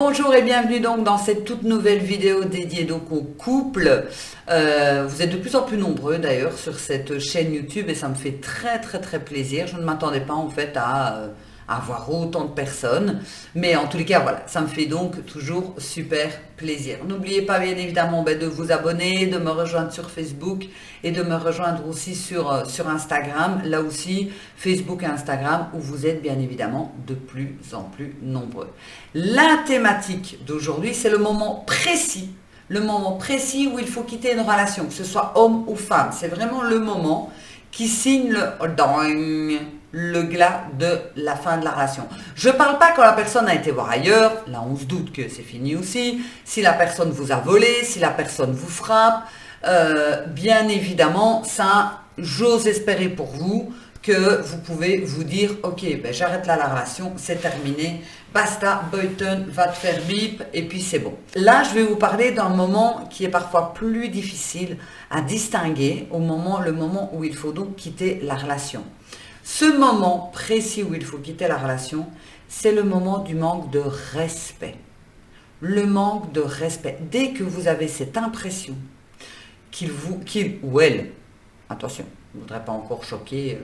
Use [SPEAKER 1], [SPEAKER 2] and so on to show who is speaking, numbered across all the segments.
[SPEAKER 1] Bonjour et bienvenue donc dans cette toute nouvelle vidéo dédiée donc au couple. Vous êtes de plus en plus nombreux d'ailleurs sur cette chaîne YouTube et ça me fait très plaisir. Je ne m'attendais pas en fait à avoir autant de personnes, mais en tous les cas voilà, ça me fait donc toujours super plaisir. N'oubliez pas bien évidemment de vous abonner, de me rejoindre sur Facebook et de me rejoindre aussi sur Instagram, là aussi Facebook et Instagram où vous êtes bien évidemment de plus en plus nombreux. La thématique d'aujourd'hui, c'est le moment précis où il faut quitter une relation, que ce soit homme ou femme. C'est vraiment le moment qui signe le glas de la fin de la relation. Je ne parle pas quand la personne a été voir ailleurs, là on se doute que c'est fini aussi, si la personne vous a volé, si la personne vous frappe, bien évidemment, ça, j'ose espérer pour vous que vous pouvez vous dire, ok, j'arrête là la relation, c'est terminé, basta, button, va te faire bip, et puis c'est bon. Là, je vais vous parler d'un moment qui est parfois plus difficile à distinguer, le moment où il faut donc quitter la relation. Ce moment précis où il faut quitter la relation, c'est le moment du manque de respect. Le manque de respect. Dès que vous avez cette impression qu'il ou elle, attention, je ne voudrais pas encore choquer,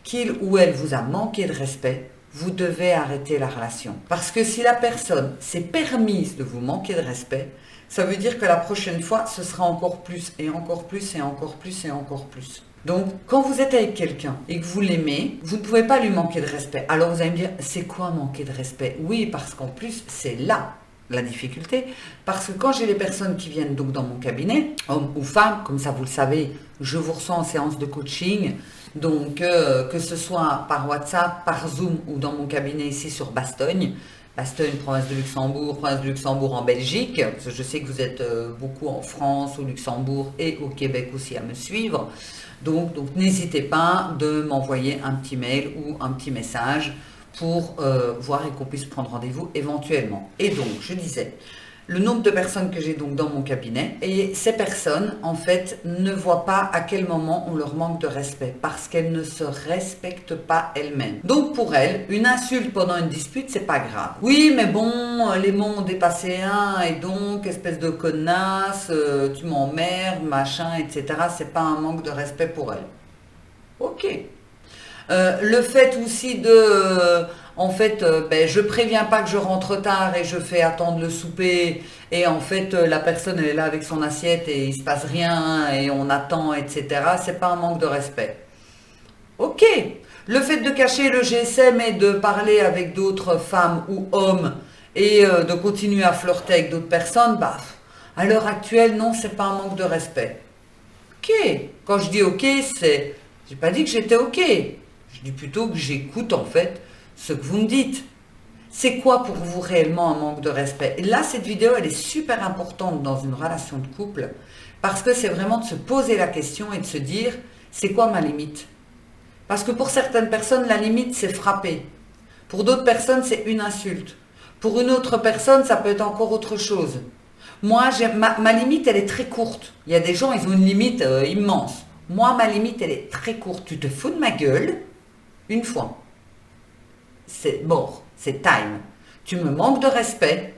[SPEAKER 1] qu'il ou elle vous a manqué de respect, vous devez arrêter la relation. Parce que si la personne s'est permise de vous manquer de respect, ça veut dire que la prochaine fois, ce sera encore plus, et encore plus, et encore plus, et encore plus. Donc, quand vous êtes avec quelqu'un et que vous l'aimez, vous ne pouvez pas lui manquer de respect. Alors vous allez me dire, c'est quoi manquer de respect? Oui, parce qu'en plus, c'est là la difficulté, parce que quand j'ai les personnes qui viennent donc dans mon cabinet, hommes ou femmes, comme ça vous le savez, je vous reçois en séance de coaching, donc que ce soit par WhatsApp, par Zoom ou dans mon cabinet ici sur Bastogne, province de Luxembourg en Belgique, parce que je sais que vous êtes beaucoup en France, au Luxembourg et au Québec aussi à me suivre, donc n'hésitez pas de m'envoyer un petit mail ou un petit message pour voir et qu'on puisse prendre rendez-vous éventuellement. Et donc, je disais, le nombre de personnes que j'ai donc dans mon cabinet, et ces personnes, en fait, ne voient pas à quel moment on leur manque de respect, parce qu'elles ne se respectent pas elles-mêmes. Donc, pour elles, une insulte pendant une dispute, c'est pas grave. Oui, mais bon, les mots ont dépassé un, et donc, espèce de connasse, tu m'emmerdes, machin, etc., c'est pas un manque de respect pour elles. Ok. Le fait aussi je préviens pas que je rentre tard et je fais attendre le souper et en fait la personne elle est là avec son assiette et il se passe rien et on attend, etc. C'est pas un manque de respect. Ok. Le fait de cacher le GSM et de parler avec d'autres femmes ou hommes et de continuer à flirter avec d'autres personnes, à l'heure actuelle, non, c'est pas un manque de respect. Ok. Quand je dis ok, j'ai pas dit que j'étais ok. Je dis plutôt que j'écoute en fait ce que vous me dites. C'est quoi pour vous réellement un manque de respect? Et là, cette vidéo, elle est super importante dans une relation de couple parce que c'est vraiment de se poser la question et de se dire, c'est quoi ma limite? Parce que pour certaines personnes, la limite, c'est frapper. Pour d'autres personnes, c'est une insulte. Pour une autre personne, ça peut être encore autre chose. Moi, ma limite, elle est très courte. Il y a des gens, ils ont une limite immense. Moi, ma limite, elle est très courte. Tu te fous de ma gueule une fois. C'est mort, c'est time. Tu me manques de respect,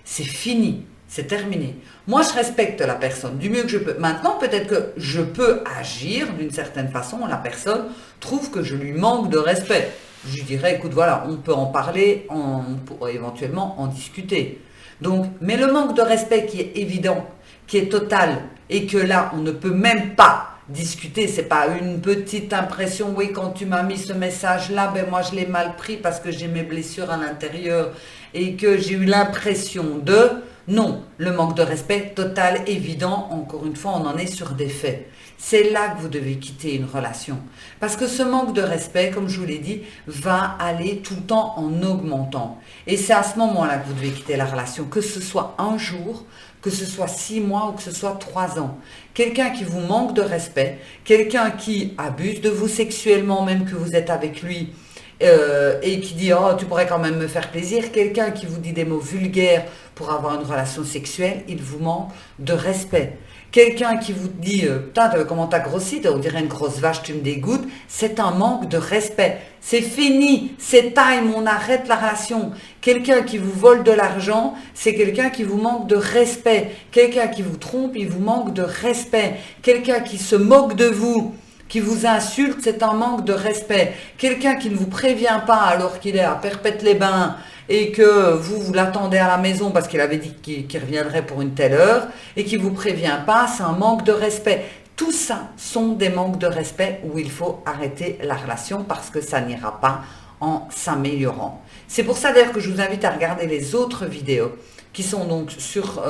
[SPEAKER 1] c'est fini, c'est terminé. Moi, je respecte la personne du mieux que je peux. Maintenant, peut-être que je peux agir d'une certaine façon. La personne trouve que je lui manque de respect. Je lui dirais, écoute, voilà, on peut en parler, on pourrait éventuellement en discuter. Donc, mais le manque de respect qui est évident, qui est total, et que là, on ne peut même pas discuter, c'est pas une petite impression, oui, quand tu m'as mis ce message-là, moi je l'ai mal pris parce que j'ai mes blessures à l'intérieur et que j'ai eu l'impression de... Non, le manque de respect total, évident, encore une fois, on en est sur des faits. C'est là que vous devez quitter une relation. Parce que ce manque de respect, comme je vous l'ai dit, va aller tout le temps en augmentant. Et c'est à ce moment-là que vous devez quitter la relation, que ce soit un jour, que ce soit 6 mois ou que ce soit 3 ans. Quelqu'un qui vous manque de respect, quelqu'un qui abuse de vous sexuellement, même que vous êtes avec lui, et qui dit oh tu pourrais quand même me faire plaisir, quelqu'un qui vous dit des mots vulgaires pour avoir une relation sexuelle, il vous manque de respect. Quelqu'un qui vous dit putain comment t'as grossi, on dirait une grosse vache, tu me dégoûtes, c'est un manque de respect. C'est fini, c'est time, on arrête la relation. Quelqu'un qui vous vole de l'argent, c'est quelqu'un qui vous manque de respect. Quelqu'un qui vous trompe, il vous manque de respect. Quelqu'un qui se moque de vous, qui vous insulte, c'est un manque de respect. Quelqu'un qui ne vous prévient pas alors qu'il est à Perpète-les-Bains et que vous l'attendez à la maison parce qu'il avait dit qu'il reviendrait pour une telle heure et qui ne vous prévient pas, c'est un manque de respect. Tout ça sont des manques de respect où il faut arrêter la relation parce que ça n'ira pas en s'améliorant. C'est pour ça d'ailleurs que je vous invite à regarder les autres vidéos qui sont donc sur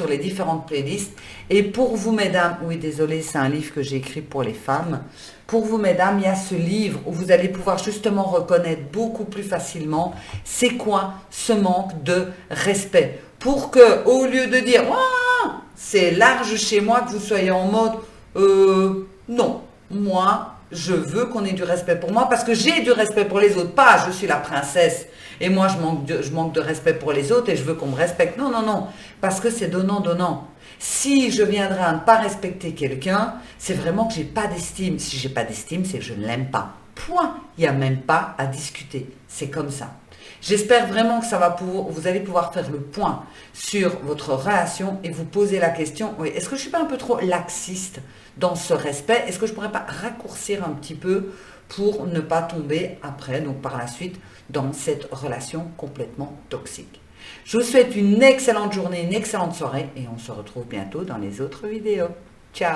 [SPEAKER 1] les différentes playlists. Et pour vous, mesdames, oui, désolé, c'est un livre que j'ai écrit pour les femmes. Pour vous, mesdames, il y a ce livre où vous allez pouvoir justement reconnaître beaucoup plus facilement c'est quoi ce manque de respect. Pour que, au lieu de dire oh, c'est large chez moi, que vous soyez en mode non, moi, je veux qu'on ait du respect pour moi parce que j'ai du respect pour les autres. Pas je suis la princesse et moi je manque de respect pour les autres et je veux qu'on me respecte. Non, non, non, parce que c'est donnant-donnant. Si je viendrai à ne pas respecter quelqu'un, c'est vraiment que j'ai pas d'estime. Si j'ai pas d'estime, c'est que je ne l'aime pas. Point. Il n'y a même pas à discuter. C'est comme ça. J'espère vraiment que ça va vous allez pouvoir faire le point sur votre relation et vous poser la question, oui, est-ce que je ne suis pas un peu trop laxiste dans ce respect? Est-ce que je ne pourrais pas raccourcir un petit peu pour ne pas tomber après, donc par la suite, dans cette relation complètement toxique? Je vous souhaite une excellente journée, une excellente soirée et on se retrouve bientôt dans les autres vidéos. Ciao!